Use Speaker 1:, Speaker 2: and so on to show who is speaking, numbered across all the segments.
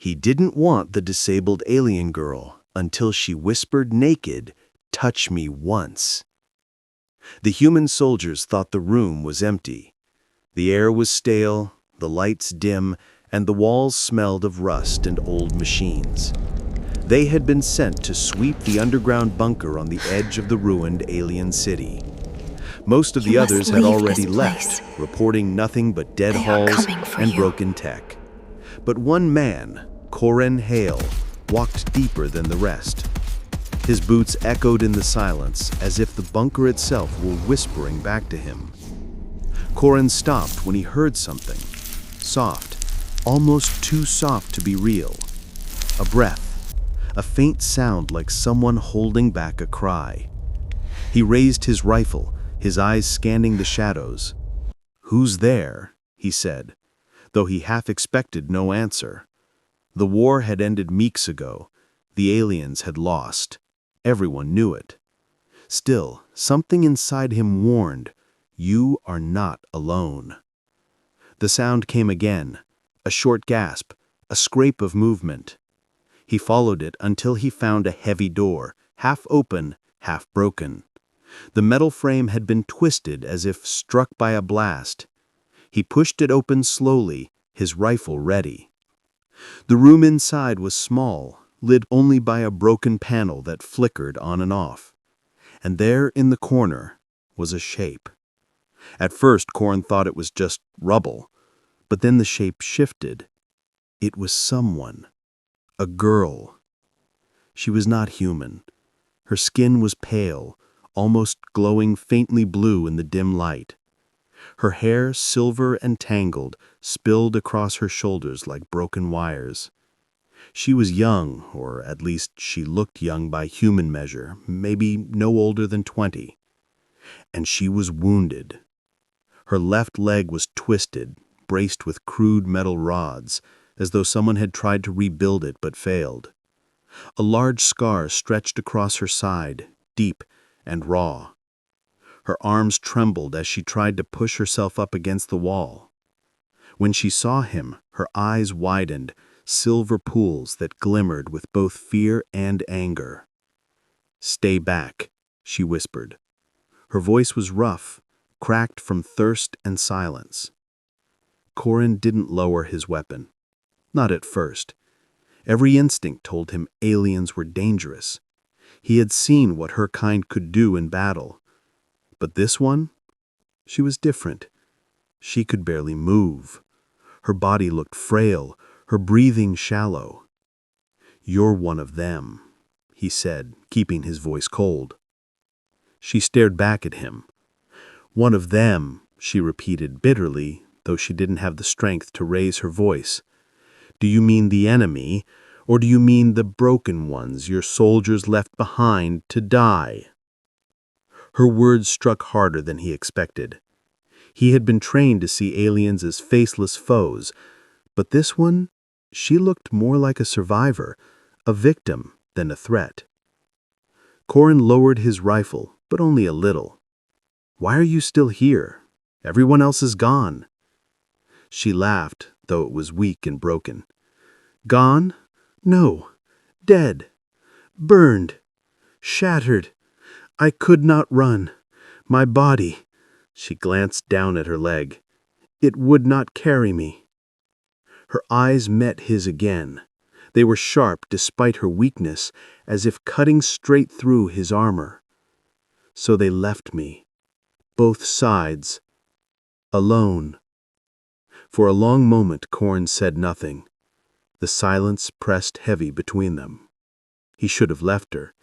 Speaker 1: He didn't want the disabled alien girl until she whispered naked, "Touch me once." The human soldiers thought the room was empty. The air was stale, the lights dim, and the walls smelled of rust and old machines. They had been sent to sweep the underground bunker on the edge of the ruined alien city. Most of the others had already left, reporting nothing but dead halls and broken tech. But one man, Corin Hale, walked deeper than the rest. His boots echoed in the silence as if the bunker itself were whispering back to him. Corin stopped when he heard something. Soft, almost too soft to be real. A breath, a faint sound like someone holding back a cry. He raised his rifle, his eyes scanning the shadows. "Who's there?" he said, though he half expected no answer. The war had ended weeks ago. The aliens had lost. Everyone knew it. Still, something inside him warned, "You are not alone." The sound came again, a short gasp, a scrape of movement. He followed it until he found a heavy door, half open, half broken. The metal frame had been twisted as if struck by a blast. He pushed it open slowly, his rifle ready. The room inside was small, lit only by a broken panel that flickered on and off. And there in the corner was a shape. At first, Corin thought it was just rubble, but then the shape shifted. It was someone. A girl. She was not human. Her skin was pale, almost glowing faintly blue in the dim light. Her hair, silver and tangled, spilled across her shoulders like broken wires. She was young, or at least she looked young by human measure, maybe no older than 20. And she was wounded. Her left leg was twisted, braced with crude metal rods, as though someone had tried to rebuild it but failed. A large scar stretched across her side, deep and raw. Her arms trembled as she tried to push herself up against the wall. When she saw him, her eyes widened, silver pools that glimmered with both fear and anger. "Stay back," she whispered. Her voice was rough, cracked from thirst and silence. Corin didn't lower his weapon. Not at first. Every instinct told him aliens were dangerous. He had seen what her kind could do in battle. But this one? She was different. She could barely move. Her body looked frail, her breathing shallow. "You're one of them," he said, keeping his voice cold. She stared back at him. "One of them," she repeated bitterly, though she didn't have the strength to raise her voice. "Do you mean the enemy, or do you mean the broken ones your soldiers left behind to die?" Her words struck harder than he expected. He had been trained to see aliens as faceless foes, but this one, she looked more like a survivor, a victim than a threat. Corin lowered his rifle, but only a little. "Why are you still here? Everyone else is gone." She laughed, though it was weak and broken. "Gone? No. Dead. Burned. Shattered. I could not run. My body," she glanced down at her leg, "it would not carry me." Her eyes met his again. They were sharp despite her weakness, as if cutting straight through his armor. "So they left me. Both sides. Alone." For a long moment Corin said nothing. The silence pressed heavy between them. He should have left her.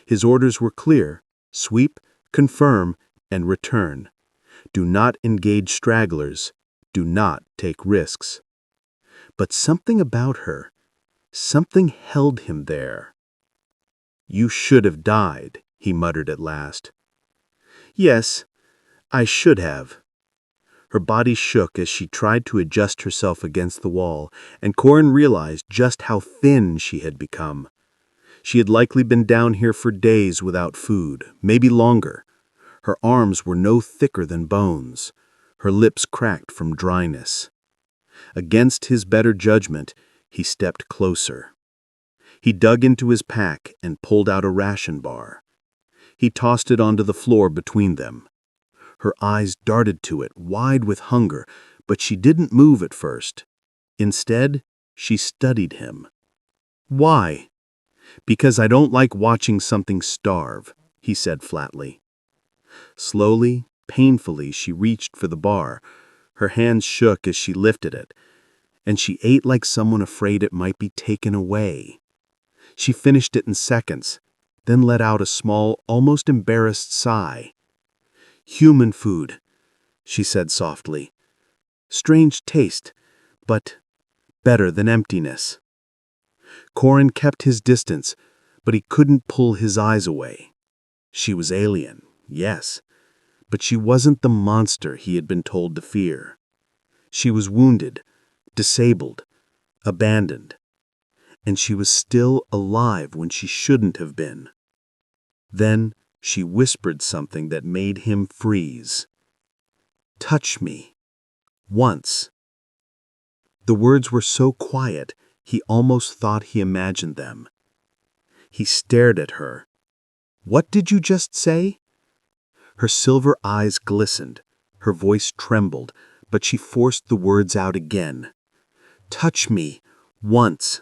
Speaker 1: His orders were clear: sweep, confirm, and return. Do not engage stragglers. Do not take risks. But something about her, something held him there. "You should have died," he muttered at last. "Yes, I should have." Her body shook as she tried to adjust herself against the wall, and Corin realized just how thin she had become. She had likely been down here for days without food, maybe longer. Her arms were no thicker than bones. Her lips cracked from dryness. Against his better judgment, He stepped closer. He dug into his pack and pulled out a ration bar. He tossed it onto the floor between them. Her eyes darted to it, wide with hunger, but she didn't move at first. Instead, she studied him. "Why?" "Because I don't like watching something starve," he said flatly. Slowly, painfully, she reached for the bar. Her hands shook as she lifted it, and she ate like someone afraid it might be taken away. She finished it in seconds, then let out a small, almost embarrassed sigh. "Human food," she said softly. "Strange taste, but better than emptiness." Corin kept his distance, but he couldn't pull his eyes away. She was alien, yes, but she wasn't the monster he had been told to fear. She was wounded, disabled, abandoned, and she was still alive when she shouldn't have been. Then she whispered something that made him freeze. "Touch me. Once." The words were so quiet, he almost thought he imagined them. He stared at her. "What did you just say?" Her silver eyes glistened. Her voice trembled, but she forced the words out again. "Touch me. Once.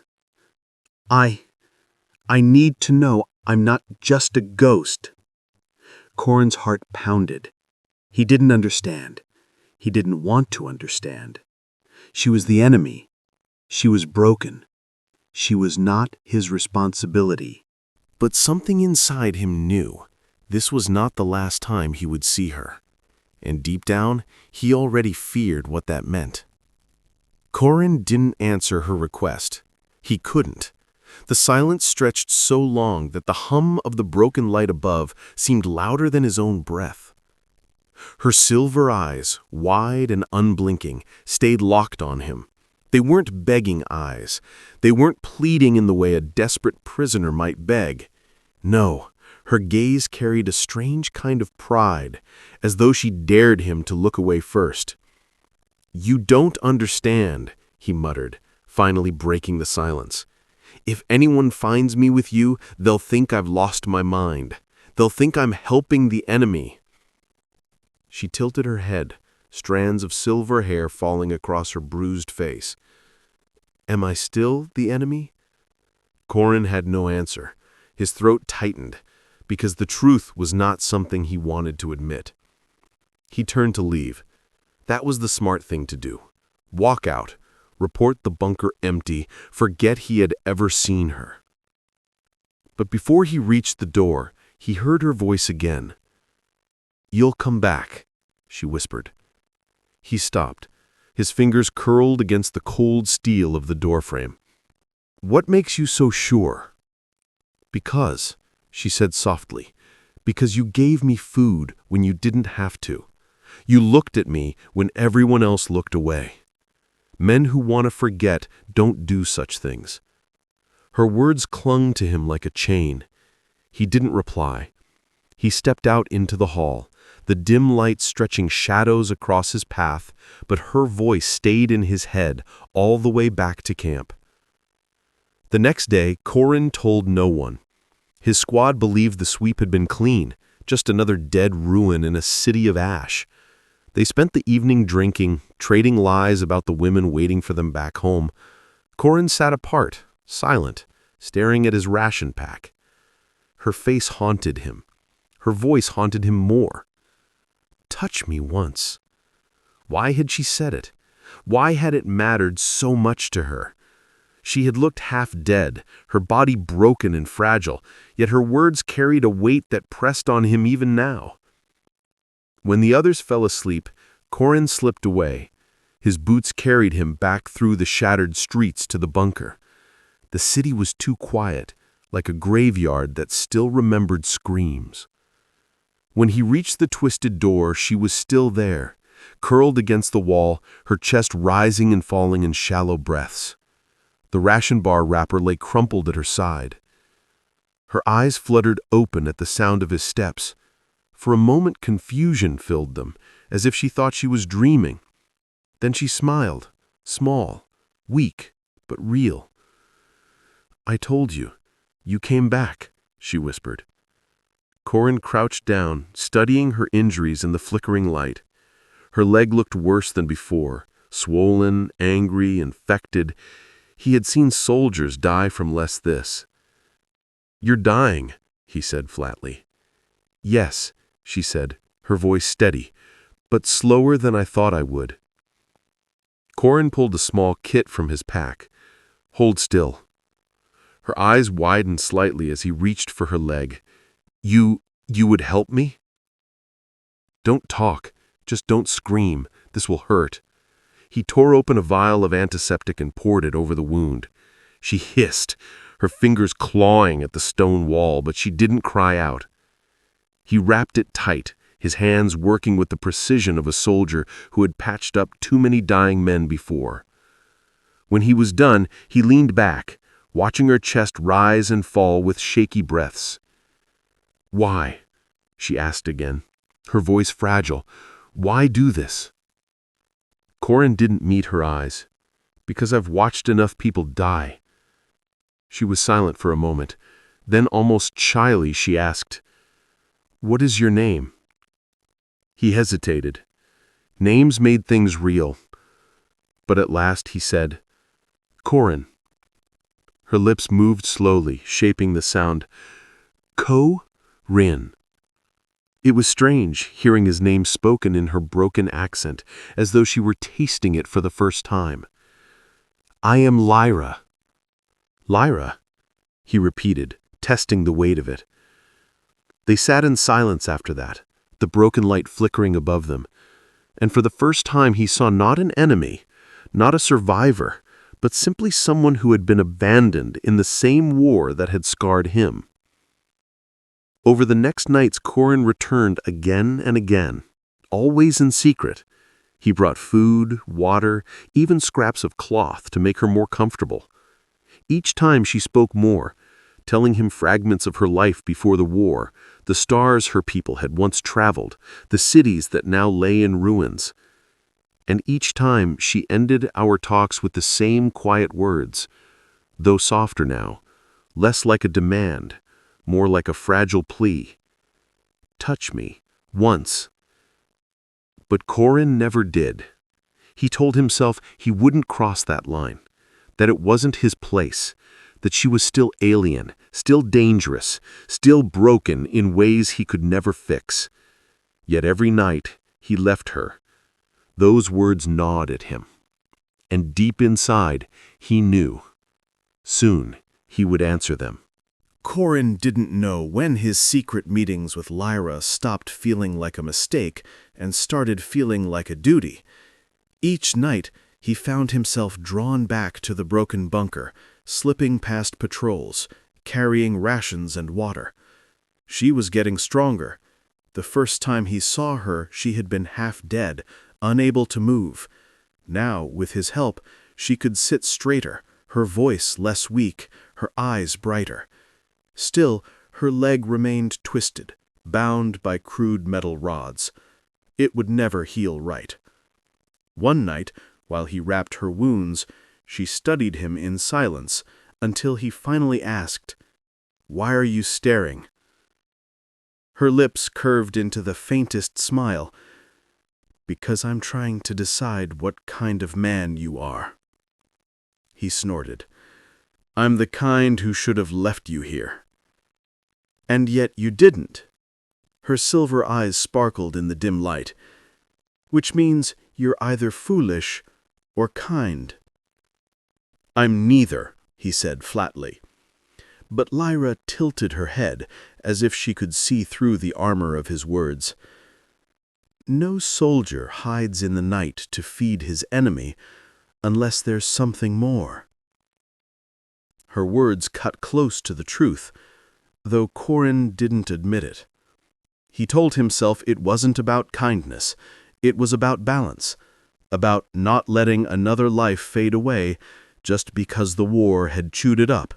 Speaker 1: I need to know I'm not just a ghost." Corin's heart pounded. He didn't understand. He didn't want to understand. She was the enemy. She was broken. She was not his responsibility. But something inside him knew this was not the last time he would see her. And deep down, he already feared what that meant. Corin didn't answer her request. He couldn't. The silence stretched so long that the hum of the broken light above seemed louder than his own breath. Her silver eyes, wide and unblinking, stayed locked on him. They weren't begging eyes. They weren't pleading in the way a desperate prisoner might beg. No, her gaze carried a strange kind of pride, as though she dared him to look away first. "You don't understand," he muttered, finally breaking the silence. "If anyone finds me with you, they'll think I've lost my mind. They'll think I'm helping the enemy." She tilted her head, strands of silver hair falling across her bruised face. "Am I still the enemy?" Corin had no answer. His throat tightened, because the truth was not something he wanted to admit. He turned to leave. That was the smart thing to do. Walk out, report the bunker empty, forget he had ever seen her. But before he reached the door, he heard her voice again. "You'll come back," she whispered. He stopped. His fingers curled against the cold steel of the doorframe. "What makes you so sure?" "Because," she said softly, "because you gave me food when you didn't have to. You looked at me when everyone else looked away. Men who want to forget don't do such things." Her words clung to him like a chain. He didn't reply. He stepped out into the hall, the dim light stretching shadows across his path, but her voice stayed in his head all the way back to camp. The next day, Corin told no one. His squad believed the sweep had been clean, just another dead ruin in a city of ash. They spent the evening drinking, trading lies about the women waiting for them back home. Corin sat apart, silent, staring at his ration pack. Her face haunted him. Her voice haunted him more. "Touch me once." Why had she said it? Why had it mattered so much to her? She had looked half dead, her body broken and fragile, yet her words carried a weight that pressed on him even now. When the others fell asleep, Corin slipped away. His boots carried him back through the shattered streets to the bunker. The city was too quiet, like a graveyard that still remembered screams. When he reached the twisted door, she was still there, curled against the wall, her chest rising and falling in shallow breaths. The ration bar wrapper lay crumpled at her side. Her eyes fluttered open at the sound of his steps. For a moment confusion filled them, as if she thought she was dreaming. Then she smiled, small, weak,
Speaker 2: but real. "I told you. You came back," she whispered. Corin crouched down, studying her injuries in the flickering light. Her leg looked worse than before, swollen, angry, infected. He had seen soldiers die from less this. "You're dying," he said flatly. "Yes," she said, her voice steady, "but slower than I thought I would." Corin pulled a small kit from his pack. "Hold still." Her eyes widened slightly as he reached for her leg. You would help me?" "Don't talk. Just don't scream. This will hurt." He tore open a vial of antiseptic and poured it over the wound. She hissed, her fingers clawing at the stone wall, but she didn't cry out. He wrapped it tight, his hands working with the precision of a soldier who had patched up too many dying men before. When he was done, he leaned back, watching her chest rise and fall with shaky breaths. "Why?" she asked again, her voice fragile. "Why do this?" Corin didn't meet her eyes. "Because I've watched enough people die." She was silent for a moment. Then almost shyly she asked, "What is your name?" He hesitated. Names made things real. But at last he said, "Corin." Her lips moved slowly, shaping the sound. "Ko-Rin." It was strange, hearing his name spoken in her broken accent, as though she were tasting it for the first time. "I am Lyra." "Lyra?" he repeated, testing the weight of it. They sat in silence after that, the broken light flickering above them, and for the first time he saw not an enemy, not a survivor, but simply someone who had been abandoned in the same war that had scarred him. Over the next nights, Corin returned again and again, always in secret. He brought food, water, even scraps of cloth to make her more comfortable. Each time she spoke more, telling him fragments of her life before the war, the stars her people had once traveled, the cities that now lay in ruins. And each time she ended our talks with the same quiet words, though softer now, less like a demand, more like a fragile plea. "Touch me, once." But Corin never did. He told himself he wouldn't cross that line, that it wasn't his place, that she was still alien, still dangerous, still broken in ways he could never fix. Yet every night he left her. Those words gnawed at him. And deep inside, he knew. Soon he would answer them.
Speaker 1: Corin didn't know when his secret meetings with Lyra stopped feeling like a mistake and started feeling like a duty. Each night, he found himself drawn back to the broken bunker, slipping past patrols, carrying rations and water. She was getting stronger. The first time he saw her, she had been half dead, unable to move. Now, with his help, she could sit straighter, her voice less weak, her eyes brighter. Still, her leg remained twisted, bound by crude metal rods. It would never heal right. One night, while he wrapped her wounds, she studied him in silence until he finally asked, "Why are you staring?" Her lips curved into the faintest smile. "Because I'm trying to decide what kind of man you are." He snorted. "I'm the kind who should have left you here." "And yet you didn't." Her silver eyes sparkled in the dim light. "Which means you're either foolish or kind." "I'm neither," he said flatly. But Lyra tilted her head, as if she could see through the armor of his words. "No soldier hides in the night to feed his enemy unless there's something more." Her words cut close to the truth, though Corin didn't admit it. He told himself it wasn't about kindness, it was about balance, about not letting another life fade away just because the war had chewed it up.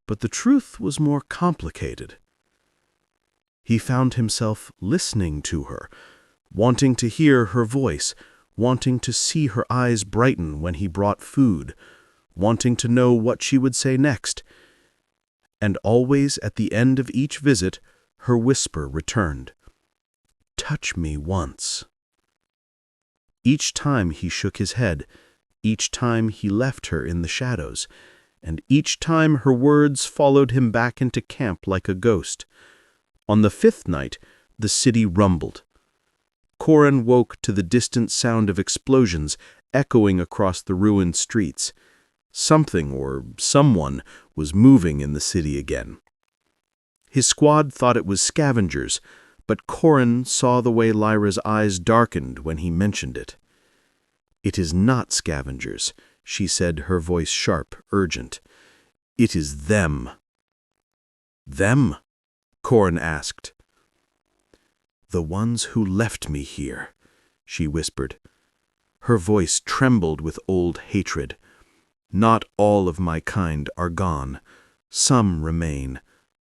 Speaker 1: But the truth was more complicated. He found himself listening to her, wanting to hear her voice, wanting to see her eyes brighten when he brought food, wanting to know what she would say next. And always at the end of each visit, her whisper returned. "Touch me once." Each time he shook his head, each time he left her in the shadows, and each time her words followed him back into camp like a ghost. On the 5th night, the city rumbled. Corin woke to the distant sound of explosions echoing across the ruined streets. Something or someone was moving in the city again. His squad thought it was scavengers, but Corin saw the way Lyra's eyes darkened when he mentioned it. "It is not scavengers," she said, her voice sharp, urgent. "It is them." "Them?" Corin asked. "The ones who left me here," she whispered. Her voice trembled with old hatred. "Not all of my kind are gone. Some remain.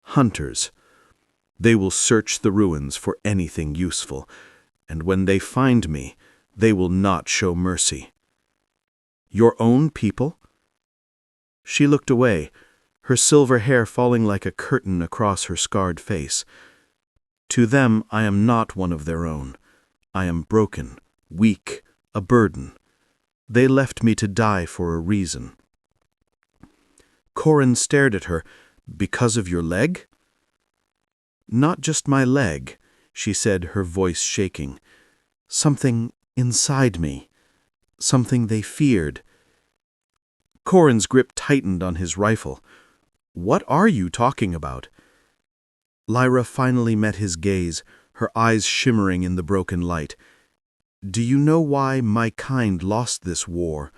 Speaker 1: Hunters. They will search the ruins for anything useful, and when they find me, they will not show mercy." "Your own people?" She looked away, her silver hair falling like a curtain across her scarred face. "To them I am not one of their own. I am broken, weak, a burden. They left me to die for a reason." Corin stared at her. "Because of your leg?" "Not just my leg," she said, her voice shaking. "Something inside me. Something they feared." Corin's grip tightened on his rifle. "What are you talking about?" Lyra finally met his gaze, her eyes shimmering in the broken light. "Do you know why my kind lost this war?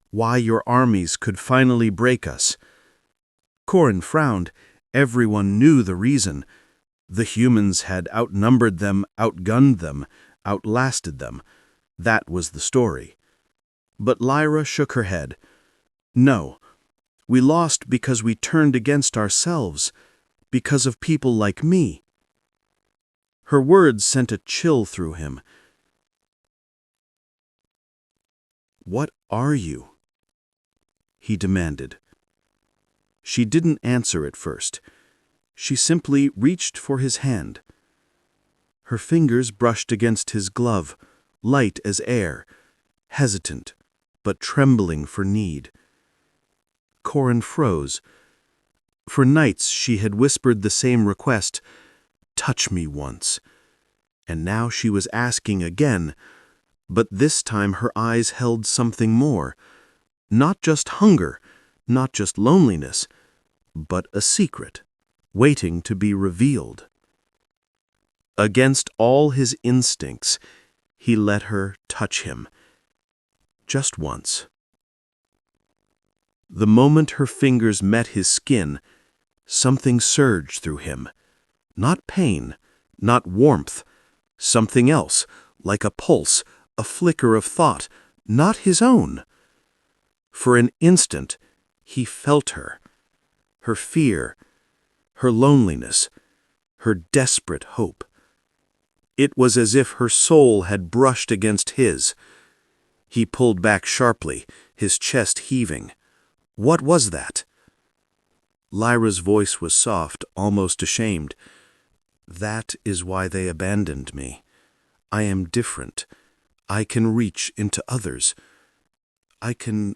Speaker 1: Why your armies could finally break us?" Corin frowned. Everyone knew the reason. The humans had outnumbered them, outgunned them, outlasted them. That was the story. But Lyra shook her head. "No, we lost because we turned against ourselves, because of people like me." Her words sent a chill through him. "What are you?" he demanded. She didn't answer at first. She simply reached for his hand. Her fingers brushed against his glove, light as air, hesitant, but trembling for need. Corin froze. For nights she had whispered the same request, "Touch me once." And now she was asking again, but this time her eyes held something more. Not just hunger, not just loneliness, but a secret, waiting to be revealed. Against all his instincts, he let her touch him. Just once. The moment her fingers met his skin, something surged through him. Not pain, not warmth, something else, like a pulse, a flicker of thought, not his own. For an instant, he felt her fear, her loneliness, her desperate hope. It was as if her soul had brushed against his. He pulled back sharply, his chest heaving. What was that? Lyra's voice was soft, almost ashamed. "That is why they abandoned me. I am different. I can reach into others. I can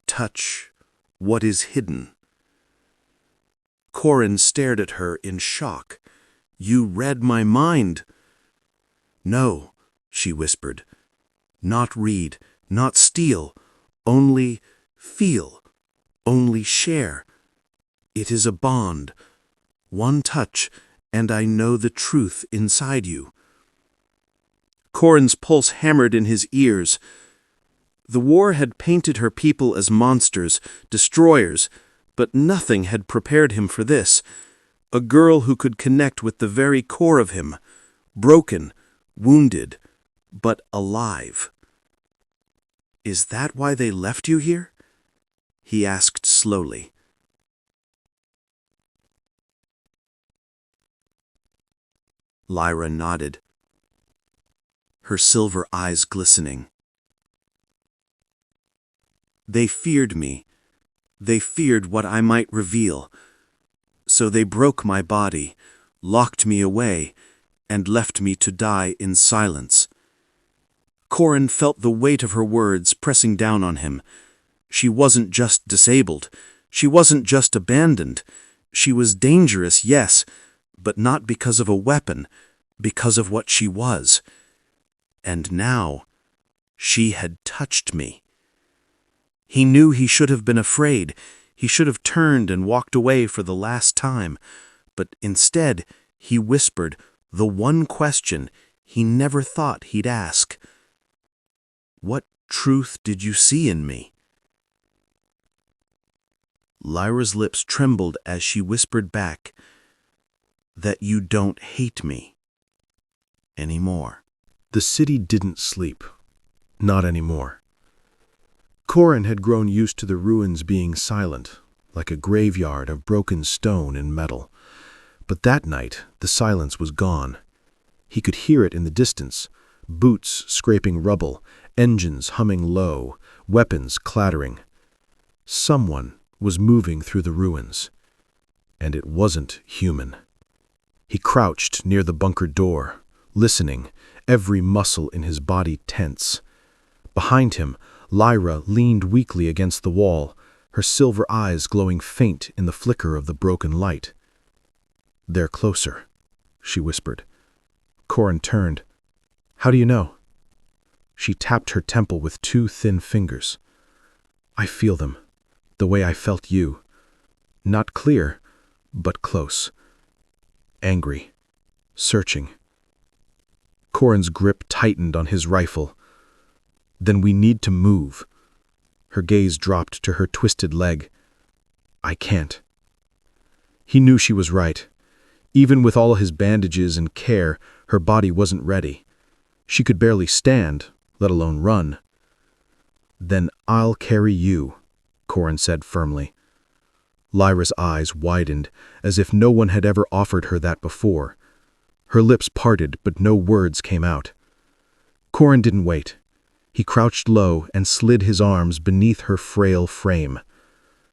Speaker 1: touch what is hidden." Corin stared at her in shock. "You read my mind." "No," she whispered. "Not read, not steal, only feel, only share. It is a bond. One touch, and I know the truth inside you." Corin's pulse hammered in his ears. The war had painted her people as monsters, destroyers, but nothing had prepared him for this. A girl who could connect with the very core of him, broken, wounded, but alive. "Is that why they left you here?" he asked slowly. Lyra nodded, her silver eyes glistening. "They feared me, They feared what I might reveal. So they broke my body, locked me away, and left me to die in silence. Corin felt the weight of her words pressing down on him. She wasn't just disabled. She wasn't just abandoned. She was dangerous, yes, but not because of a weapon, because of what she was. And now, she had touched me. He knew he should have been afraid. He should have turned and walked away for the last time. But instead, he whispered the one question he never thought he'd ask. "What truth did you see in me?" Lyra's lips trembled as she whispered back, "That you don't hate me anymore."
Speaker 2: The city didn't sleep. Not anymore. Corin had grown used to the ruins being silent, like a graveyard of broken stone and metal. But that night, the silence was gone. He could hear it in the distance, boots scraping rubble, engines humming low, weapons clattering. Someone was moving through the ruins, and it wasn't human. He crouched near the bunker door, listening, every muscle in his body tense. Behind him, Lyra leaned weakly against the wall, her silver eyes glowing faint in the flicker of the broken light. "They're closer," she whispered. Corin turned. "How do you know?" She tapped her temple with two thin fingers. "I feel them, the way I felt you. Not clear, but close. Angry. Searching." Corin's grip tightened on his rifle. "Then we need to move." Her gaze dropped to her twisted leg. "I can't." He knew she was right. Even with all his bandages and care, her body wasn't ready. She could barely stand, let alone run. "Then I'll carry you," Corin said firmly. Lyra's eyes widened, as if no one had ever offered her that before. Her lips parted, but no words came out. Corin didn't wait. He crouched low and slid his arms beneath her frail frame.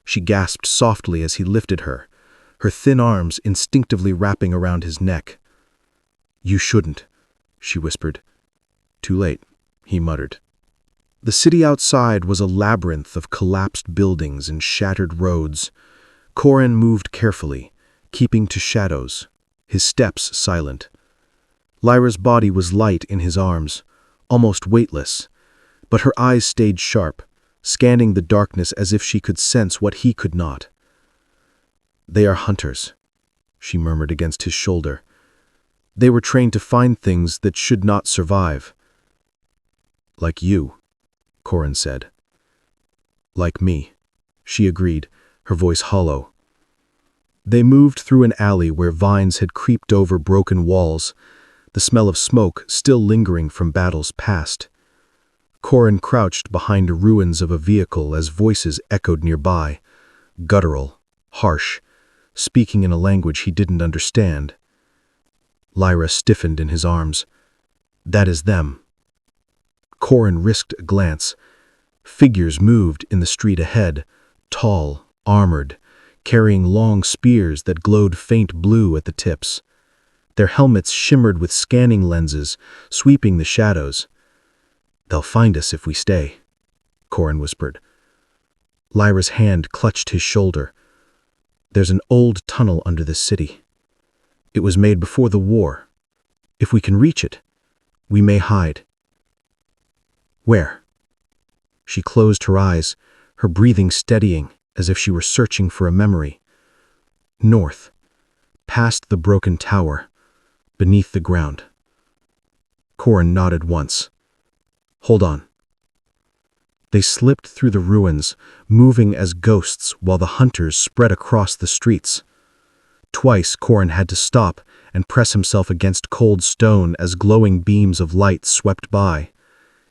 Speaker 2: She gasped softly as he lifted her, her thin arms instinctively wrapping around his neck. "You shouldn't," she whispered. "Too late," he muttered. The city outside was a labyrinth of collapsed buildings and shattered roads. Corin moved carefully, keeping to shadows, his steps silent. Lyra's body was light in his arms, almost weightless, but her eyes stayed sharp, scanning the darkness as if she could sense what he could not. "They are hunters," she murmured against his shoulder. "They were trained to find things that should not survive." "Like you," Corin said. "Like me," she agreed, her voice hollow. They moved through an alley where vines had creeped over broken walls, the smell of smoke still lingering from battles past. Corin crouched behind the ruins of a vehicle as voices echoed nearby, guttural, harsh, speaking in a language he didn't understand. Lyra stiffened in his arms. "That is them." Corin risked a glance. Figures moved in the street ahead, tall, armored, carrying long spears that glowed faint blue at the tips. Their helmets shimmered with scanning lenses, sweeping the shadows. "They'll find us if we stay," Corin whispered. Lyra's hand clutched his shoulder. "There's an old tunnel under the city. It was made before the war. If we can reach it, we may hide." "Where?" She closed her eyes, her breathing steadying as if she were searching for a memory. "North, past the broken tower, beneath the ground." Corin nodded once. "Hold on." They slipped through the ruins, moving as ghosts while the hunters spread across the streets. Twice Corin had to stop and press himself against cold stone as glowing beams of light swept by.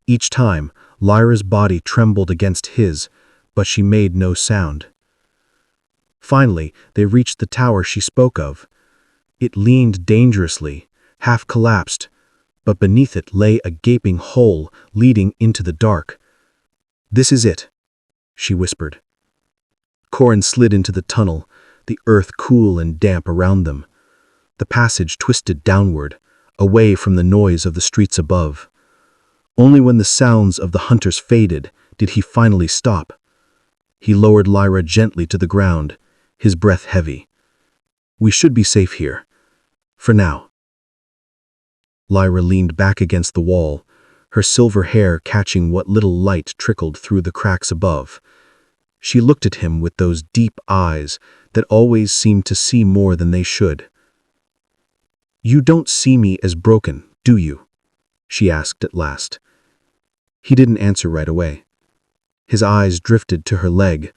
Speaker 2: Each time, Lyra's body trembled against his, but she made no sound. Finally, they reached the tower she spoke of. It leaned dangerously, half collapsed, but beneath it lay a gaping hole leading into the dark. "This is it," she whispered.
Speaker 3: Corin slid into the tunnel, the earth cool and damp around them. The passage twisted downward, away from the noise of the streets above. Only when the sounds of the hunters faded did he finally stop. He lowered Lyra gently to the ground, his breath heavy. "We should be safe here. For now." Lyra leaned back against the wall, her silver hair catching what little light trickled through the cracks above. She looked at him with those deep eyes that always seemed to see more than they should. "You don't see me as broken, do you?" she asked at last. He didn't answer right away. His eyes drifted to her leg,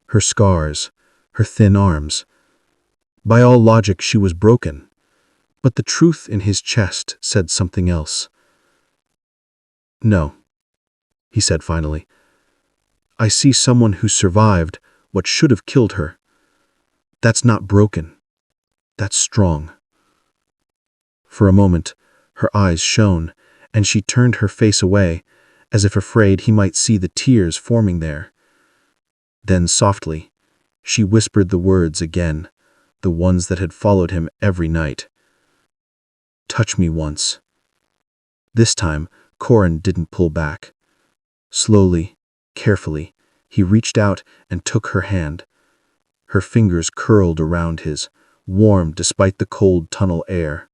Speaker 3: her scars, her thin arms. By all logic, she was broken, but the truth in his chest said something else. "No," he said finally. "I see someone who survived what should have killed her. That's not broken. That's strong." For a moment, her eyes shone, and she turned her face away, as if afraid he might see the tears forming there. Then softly, she whispered the words again, the ones that had followed him every night. "Touch me once." This time, Corin didn't pull back. Slowly, carefully, he reached out and took her hand. Her fingers curled around his, warm despite the cold tunnel air.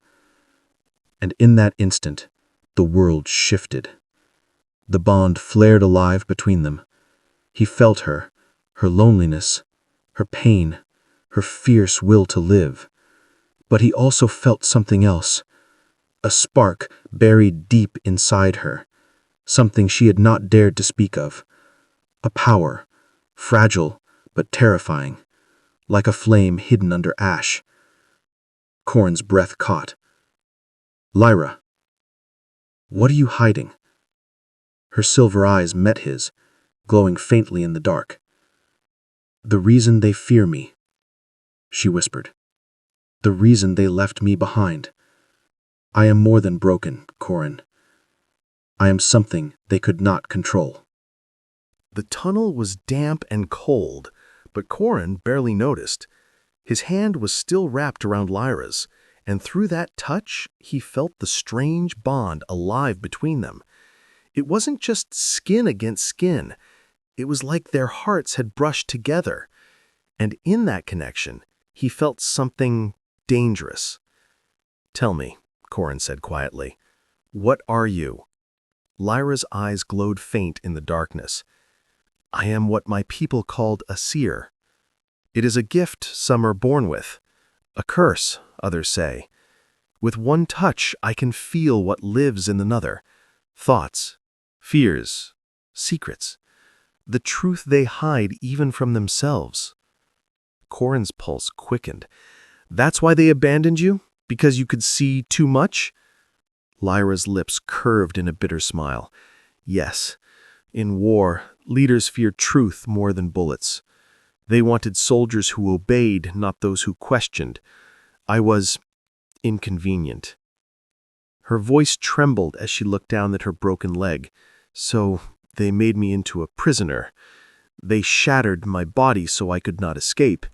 Speaker 3: And in that instant, the world shifted. The bond flared alive between them. He felt her loneliness, her pain, her fierce will to live. But he also felt something else, a spark buried deep inside her, something she had not dared to speak of. A power, fragile but terrifying, like a flame hidden under ash. Corin's breath caught. "Lyra, what are you hiding?" Her silver eyes met his, glowing faintly in the dark. "The reason they fear me," she whispered. "The reason they left me behind. I am more than broken, Corin. I am something they could not control."
Speaker 1: The tunnel was damp and cold, but Corin barely noticed. His hand was still wrapped around Lyra's, and through that touch, he felt the strange bond alive between them. It wasn't just skin against skin. It was like their hearts had brushed together. And in that connection, he felt something dangerous. "Tell me," Corin said quietly, "what are you?" Lyra's eyes glowed faint in the darkness. "I am what my people called a seer. It is a gift some are born with. A curse, others say. With one touch, I can feel what lives in another. Thoughts, fears, secrets. The truth they hide even from themselves." Corin's pulse quickened. "That's why they abandoned you? Because you could see too much?" Lyra's lips curved in a bitter smile. "Yes. In war, leaders fear truth more than bullets. They wanted soldiers who obeyed, not those who questioned. I was inconvenient." Her voice trembled as she looked down at her broken leg. "So they made me into a prisoner. They shattered my body so I could not escape.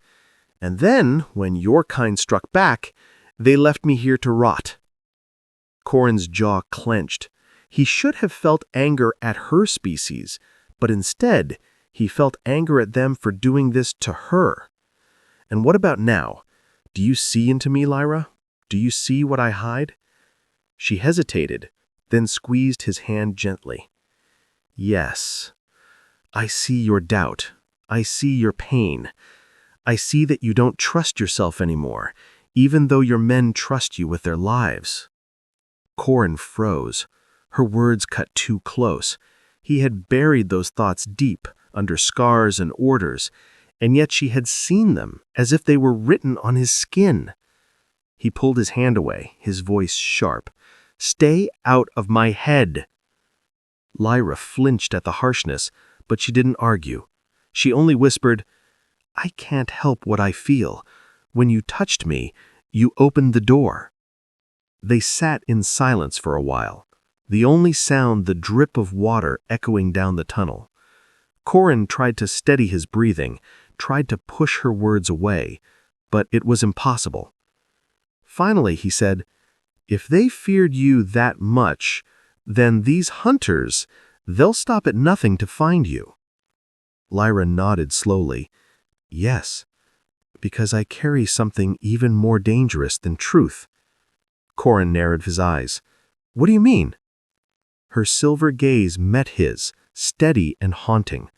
Speaker 1: And then, when your kind struck back, they left me here to rot." Corin's jaw clenched. He should have felt anger at her species, but instead, he felt anger at them for doing this to her. "And what about now? Do you see into me, Lyra? Do you see what I hide?" She hesitated, then squeezed his hand gently. "Yes. I see your doubt. I see your pain. I see that you don't trust yourself anymore, even though your men trust you with their lives." Corin froze. Her words cut too close. He had buried those thoughts deep, under scars and orders, and yet she had seen them as if they were written on his skin. He pulled his hand away, his voice sharp. "Stay out of my head." Lyra flinched at the harshness, but she didn't argue. She only whispered, "I can't help what I feel. When you touched me, you opened the door." They sat in silence for a while, the only sound the drip of water echoing down the tunnel. Corin tried to steady his breathing,
Speaker 2: tried to push her words away, but it was impossible. Finally, he said, "If they feared you that much, then these hunters, they'll stop at nothing to find you." Lyra nodded slowly. "Yes, because I carry something even more dangerous than truth." Corin narrowed his eyes. "What do you mean?" Her silver gaze met his, steady and haunting.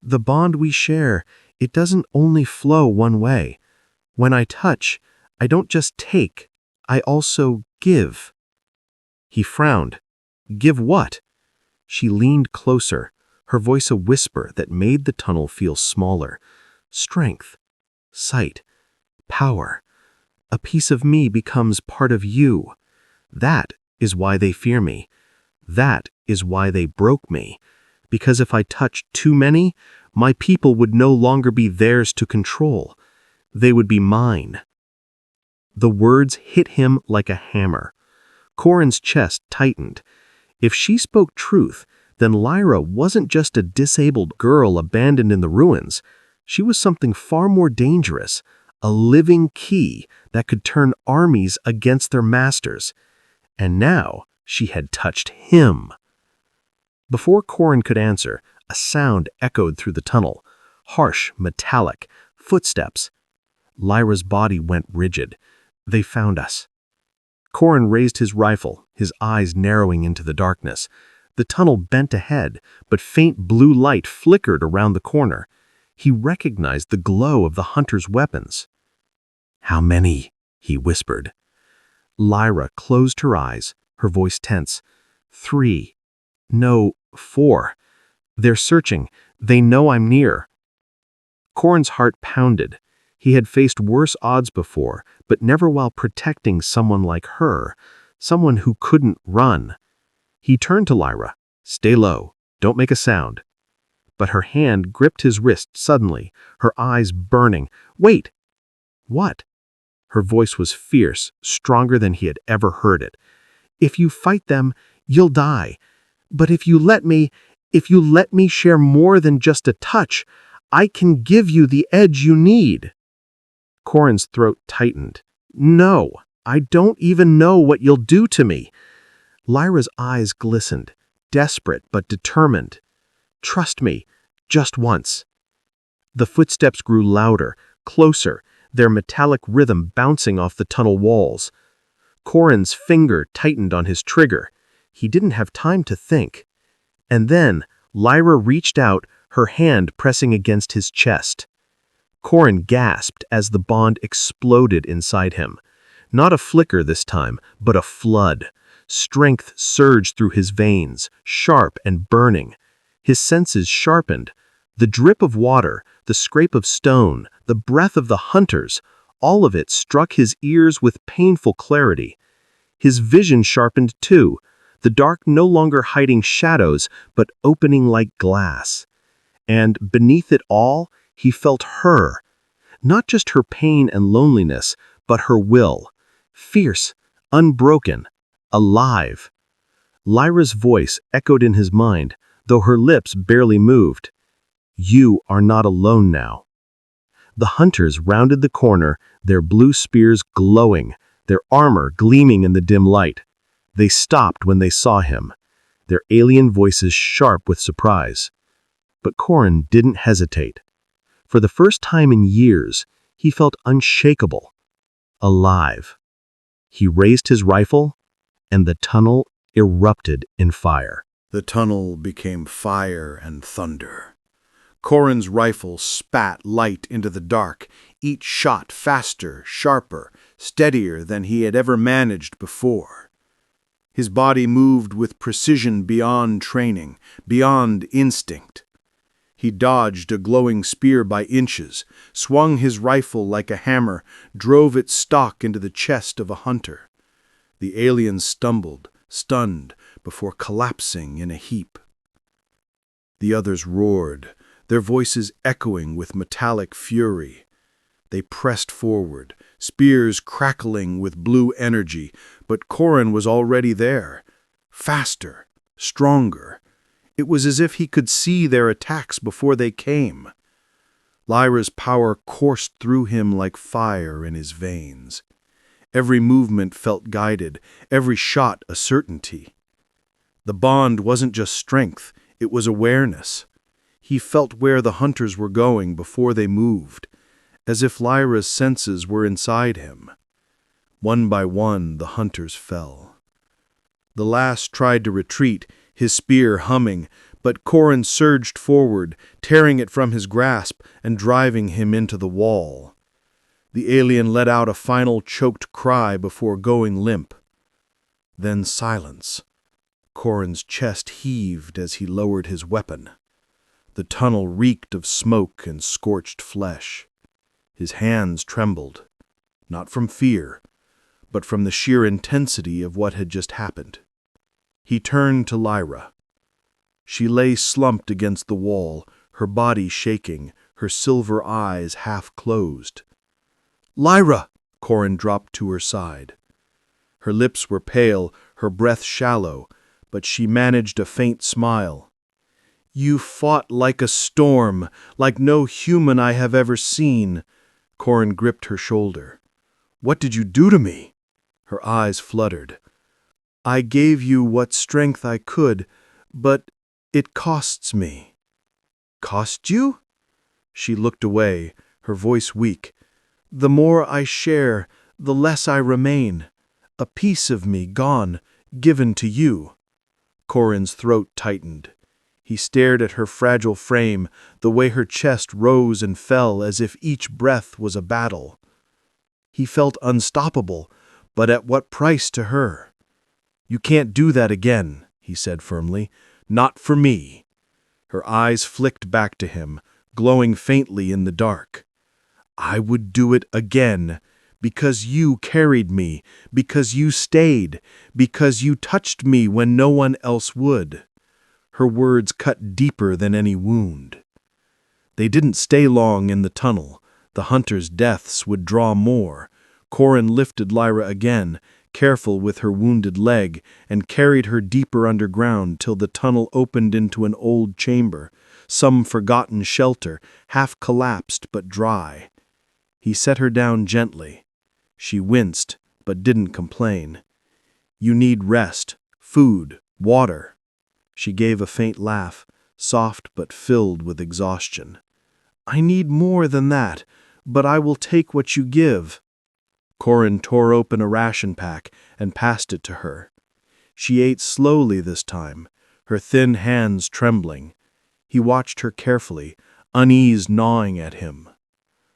Speaker 2: "The bond we share, it doesn't only flow one way. When I touch, I don't just take, I also give." He frowned. "Give what?" She leaned closer, her voice a whisper that made the tunnel feel smaller. "Strength, sight, power. A piece of me becomes part of you. That is why they fear me. That is why they broke me. Because if I touched too many, my people would no longer be theirs to control. They would be mine." The words hit him like a hammer. Corin's chest tightened. If she spoke truth, then Lyra wasn't just a disabled girl abandoned in the ruins. She was something far more dangerous, a living key that could turn armies against their masters. And now she had touched him. Before Corin could answer, a sound echoed through the tunnel. Harsh, metallic, footsteps. Lyra's body went rigid. "They found us." Corin raised his rifle, his eyes narrowing into the darkness. The tunnel bent ahead, but faint blue light flickered around the corner. He recognized the glow of the hunter's weapons. "How many?" he whispered. Lyra closed her eyes, her voice tense. "3. No, 4. They're searching. They know I'm near." Corin's heart pounded. He had faced worse odds before, but never while protecting someone like her, someone who couldn't run. He turned to Lyra. "Stay low. Don't make a sound." But her hand gripped his wrist suddenly, her eyes burning. "Wait!" "What?" Her voice was fierce, stronger than he had ever heard it. "If you fight them, you'll die. But if you let me share more than just a touch, I can give you the edge you need." Corin's throat tightened. "No, I don't even know what you'll do to me." Lyra's eyes glistened, desperate but determined. "Trust me, just once." The footsteps grew louder, closer, their metallic rhythm bouncing off the tunnel walls. Corin's finger tightened on his trigger. He didn't have time to think. And then Lyra reached out, her hand pressing against his chest. Corin gasped as the bond exploded inside him. Not a flicker this time, but a flood. Strength surged through his veins, sharp and burning. His senses sharpened. The drip of water, the scrape of stone, the breath of the hunters, all of it struck his ears with painful clarity. His vision sharpened too, the dark no longer hiding shadows, but opening like glass. And beneath it all, he felt her. Not just her pain and loneliness, but her will. Fierce, unbroken, alive. Lyra's voice echoed in his mind, though her lips barely moved. "You are not alone now." The hunters rounded the corner, their blue spears glowing, their armor gleaming in the dim light. They stopped when they saw him, their alien voices sharp with surprise. But Corin didn't hesitate. For the first time in years, he felt unshakable, alive. He raised his rifle, and the tunnel erupted in fire.
Speaker 1: The tunnel became fire and thunder. Corin's rifle spat light into the dark, each shot faster, sharper, steadier than he had ever managed before. His body moved with precision beyond training, beyond instinct. He dodged a glowing spear by inches, swung his rifle like a hammer, drove its stock into the chest of a hunter. The alien stumbled, stunned, before collapsing in a heap. The others roared, their voices echoing with metallic fury. They pressed forward, spears crackling with blue energy, but Corin was already there. Faster, stronger. It was as if he could see their attacks before they came. Lyra's power coursed through him like fire in his veins. Every movement felt guided, every shot a certainty. The bond wasn't just strength, it was awareness. He felt where the hunters were going before they moved, as if Lyra's senses were inside him. One by one, the hunters fell. The last tried to retreat, his spear humming, but Corin surged forward, tearing it from his grasp and driving him into the wall. The alien let out a final choked cry before going limp. Then silence. Corin's chest heaved as he lowered his weapon. The tunnel reeked of smoke and scorched flesh. His hands trembled, not from fear, but from the sheer intensity of what had just happened. He turned to Lyra. She lay slumped against the wall, her body shaking, her silver eyes half closed. "Lyra!" Corin dropped to her side. Her lips were pale, her breath shallow, but she managed a faint smile. "You fought like a storm, like no human I have ever seen." Corin gripped her shoulder. "What did you do to me?" Her eyes fluttered. "I gave you what strength I could, but it costs me." "Cost you?" She looked away, her voice weak. "The more I share, the less I remain. A piece of me gone, given to you." Corin's throat tightened. He stared at her fragile frame, the way her chest rose and fell as if each breath was a battle. He felt unstoppable, but at what price to her? "You can't do that again," he said firmly. "Not for me." Her eyes flicked back to him, glowing faintly in the dark. "I would do it again, because you carried me, because you stayed, because you touched me when no one else would." Her words cut deeper than any wound. They didn't stay long in the tunnel. The hunters' deaths would draw more. Corin lifted Lyra again, careful with her wounded leg, and carried her deeper underground till the tunnel opened into an old chamber, some forgotten shelter, half collapsed but dry. He set her down gently. She winced, but didn't complain. "You need rest, food, water." She gave a faint laugh, soft but filled with exhaustion. "I need more than that, but I will take what you give." Corin tore open a ration pack and passed it to her. She ate slowly this time, her thin hands trembling. He watched her carefully, unease gnawing at him.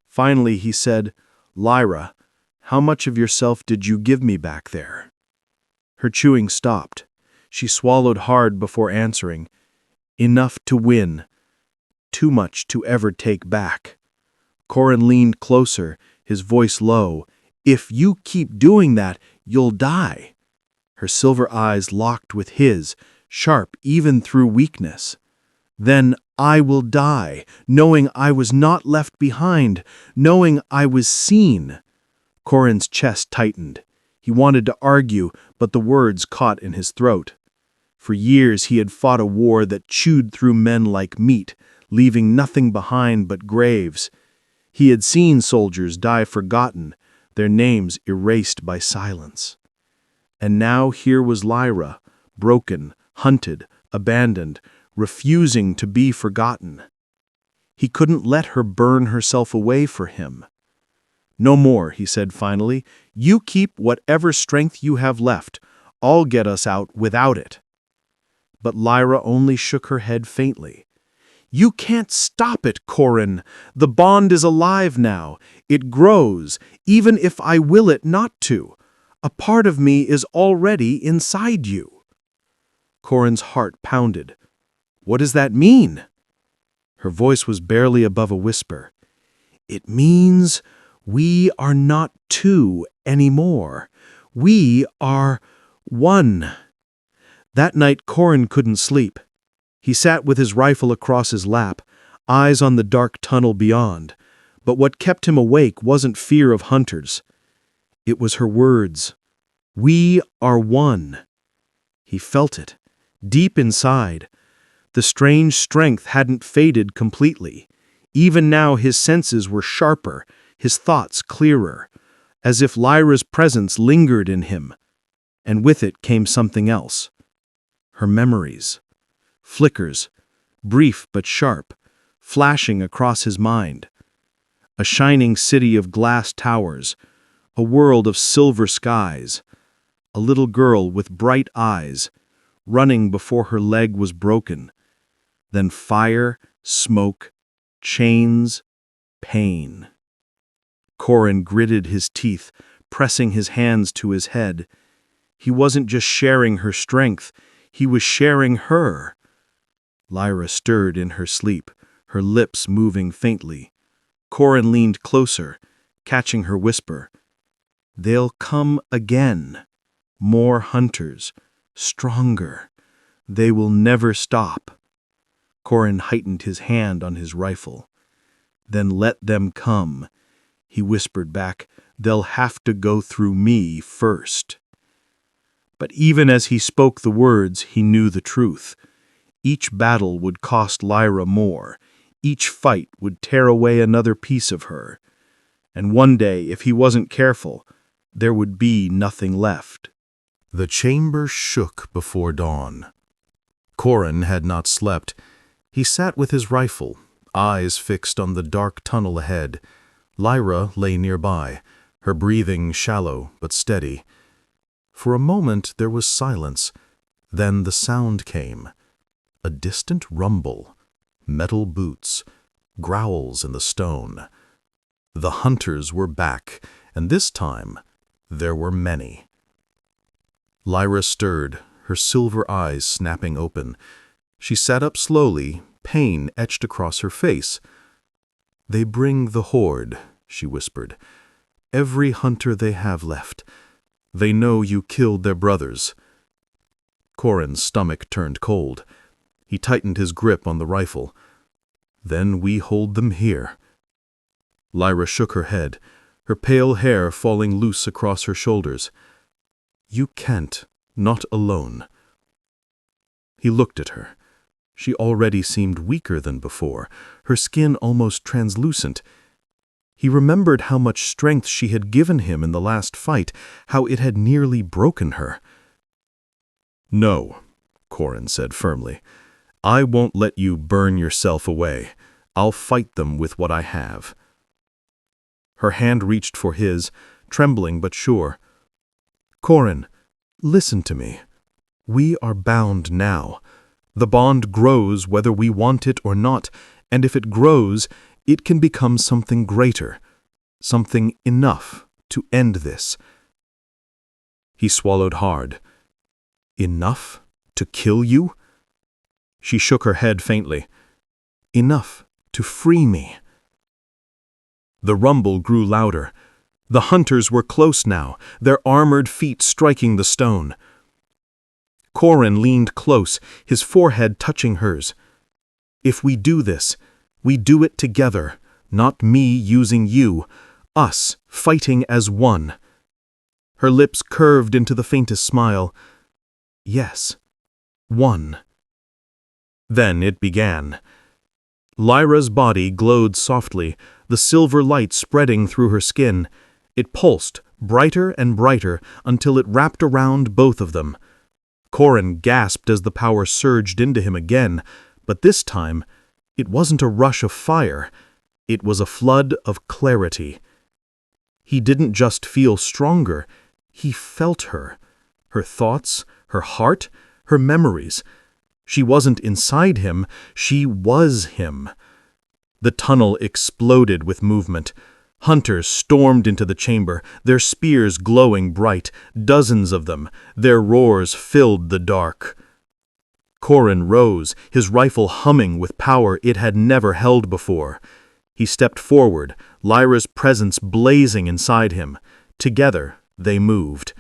Speaker 1: Finally he said, "Lyra, how much of yourself did you give me back there?" Her chewing stopped. She swallowed hard before answering, "Enough to win. Too much to ever take back." Corin leaned closer, his voice low. "If you keep doing that, you'll die." Her silver eyes locked with his, sharp even through weakness. "Then I will die, knowing I was not left behind, knowing I was seen." Corin's chest tightened. He wanted to argue, but the words caught in his throat. For years he had fought a war that chewed through men like meat, leaving nothing behind but graves. He had seen soldiers die forgotten, their names erased by silence. And now here was Lyra, broken, hunted, abandoned, refusing to be forgotten. He couldn't let her burn herself away for him. "No more," he said finally. "You keep whatever strength you have left. I'll get us out without it." But Lyra only shook her head faintly. "You can't stop it, Corin. The bond is alive now. It grows, even if I will it not to. A part of me is already inside you." Corin's heart pounded. "What does that mean?" Her voice was barely above a whisper. "It means we are not two anymore. We are one." That night Corin couldn't sleep. He sat with his rifle across his lap, eyes on the dark tunnel beyond. But what kept him awake wasn't fear of hunters. It was her words. "We are one." He felt it, deep inside. The strange strength hadn't faded completely. Even now his senses were sharper, his thoughts clearer, as if Lyra's presence lingered in him, and with it came something else. Her memories. Flickers, brief but sharp, flashing across his mind. A shining city of glass towers, a world of silver skies, a little girl with bright eyes, running before her leg was broken. Then fire, smoke, chains, pain. Corin gritted his teeth, pressing his hands to his head. He wasn't just sharing her strength, he was sharing her. Lyra stirred in her sleep, her lips moving faintly. Corin leaned closer, catching her whisper. They'll come again. More hunters, stronger. They will never stop. Corin heightened his hand on his rifle. Then let them come, he whispered back. They'll have to go through me first. But even as he spoke the words, he knew the truth. Each battle would cost Lyra more. Each fight would tear away another piece of her. And one day, if he wasn't careful, there would be nothing left.
Speaker 2: The chamber shook before dawn. Corin had not slept. He sat with his rifle, eyes fixed on the dark tunnel ahead. Lyra lay nearby, her breathing shallow but steady. For a moment there was silence. Then the sound came. A distant rumble, metal boots, growls in the stone. The hunters were back, and this time there were many. Lyra stirred, her silver eyes snapping open. She sat up slowly, pain etched across her face. "They bring the horde," she whispered. "Every hunter they have left. They know you killed their brothers." Corin's stomach turned cold. He tightened his grip on the rifle. "Then we hold them here." Lyra shook her head, her pale hair falling loose across her shoulders. "You can't, not alone." He looked at her. She already seemed weaker than before, her skin almost translucent. He remembered how much strength she had given him in the last fight, how it had nearly broken her. "No," Corin said firmly. "I won't let you burn yourself away. I'll fight them with what I have." Her hand reached for his, trembling but sure. "Corin, listen to me. We are bound now. The bond grows whether we want it or not, and if it grows, it can become something greater, something enough to end this." He swallowed hard. "Enough to kill you?" She shook her head faintly. "Enough to free me." The rumble grew louder. The hunters were close now, their armored feet striking the stone. Corin leaned close, his forehead touching hers. "If we do this, we do it together, not me using you, us fighting as one." Her lips curved into the faintest smile. "Yes, one." Then it began. Lyra's body glowed softly, the silver light spreading through her skin. It pulsed, brighter and brighter, until it wrapped around both of them. Corin gasped as the power surged into him again, but this time, it wasn't a rush of fire. It was a flood of clarity. He didn't just feel stronger, he felt her. Her thoughts, her heart, her memories. She wasn't inside him, she was him. The tunnel exploded with movement. Hunters stormed into the chamber, their spears glowing bright, dozens of them. Their roars filled the dark. Corin rose, his rifle humming with power it had never held before. He stepped forward, Lyra's presence blazing inside him. Together, they moved.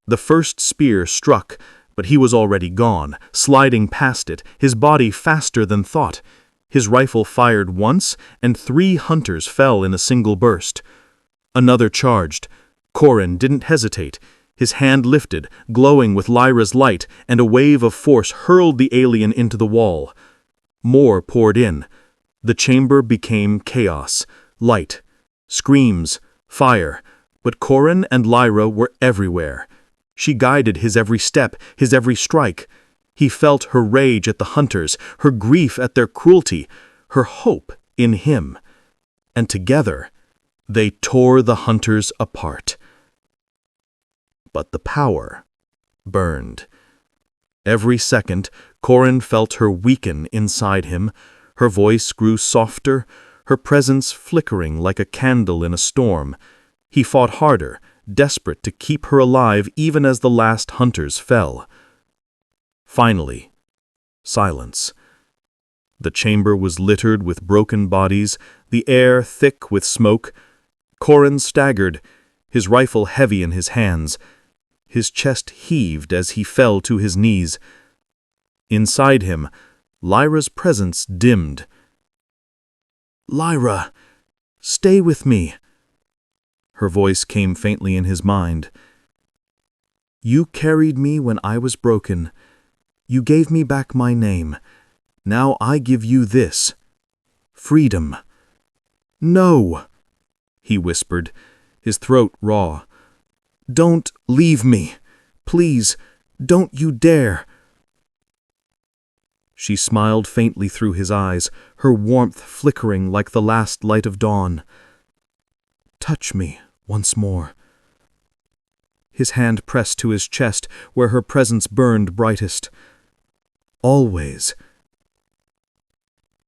Speaker 2: The first spear struck, but he was already gone, sliding past it, his body faster than thought. His rifle fired once, and 3 hunters fell in a single burst. Another charged. Corin didn't hesitate. His hand lifted, glowing with Lyra's light, and a wave of force hurled the alien into the wall. More poured in.
Speaker 3: The chamber became chaos, light, screams, fire, but Corin and Lyra were everywhere. She guided his every step, his every strike. He felt her rage at the hunters, her grief at their cruelty, her hope in him. And together, they tore the hunters apart. But the power burned. Every second, Corin felt her weaken inside him. Her voice grew softer, her presence flickering like a candle in a storm. He fought harder, desperate to keep her alive even as the last hunters fell. Finally, silence. The chamber was littered with broken bodies, the air thick with smoke. Corin staggered, his rifle heavy in his hands. His chest heaved as he fell to his knees. Inside him, Lyra's presence dimmed. "Lyra, stay with me." Her voice came faintly in his mind. "You carried me when I was broken. You gave me back my name. Now I give you this. Freedom." "No," he whispered, his throat raw. "Don't leave me. Please, don't you dare." She smiled faintly through his eyes, her warmth flickering like the last light of dawn. "Touch me once more." His hand pressed to his chest, where her presence burned brightest. "Always."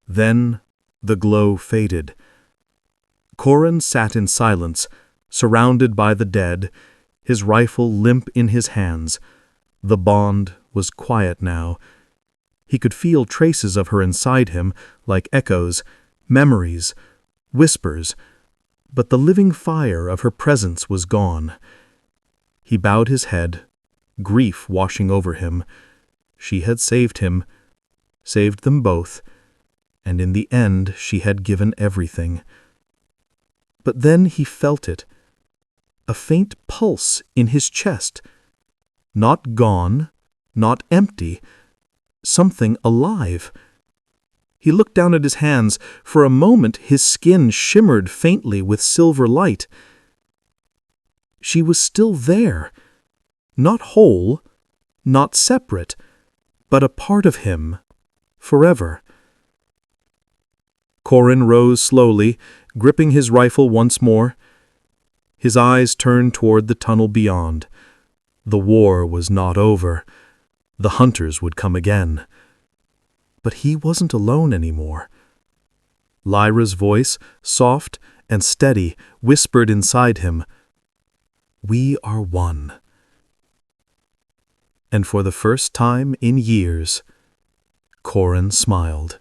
Speaker 3: Then the glow faded. Corin sat in silence, surrounded by the dead, his rifle limp in his hands. The bond was quiet now. He could feel traces of her inside him, like echoes, memories, whispers, but the living fire of her presence was gone. He bowed his head, grief washing over him. She had saved him, saved them both, and in the end she had given everything. But then he felt it, a faint pulse in his chest. Not gone, not empty, something alive. He looked down at his hands. For a moment his skin shimmered faintly with silver light. She was still there, not whole, not separate, but a part of him, forever. Corin rose slowly, gripping his rifle once more. His eyes turned toward the tunnel beyond. The war was not over. The hunters would come again. But he wasn't alone anymore. Lyra's voice, soft and steady, whispered inside him, "We are one." And for the first time in years, Corin smiled.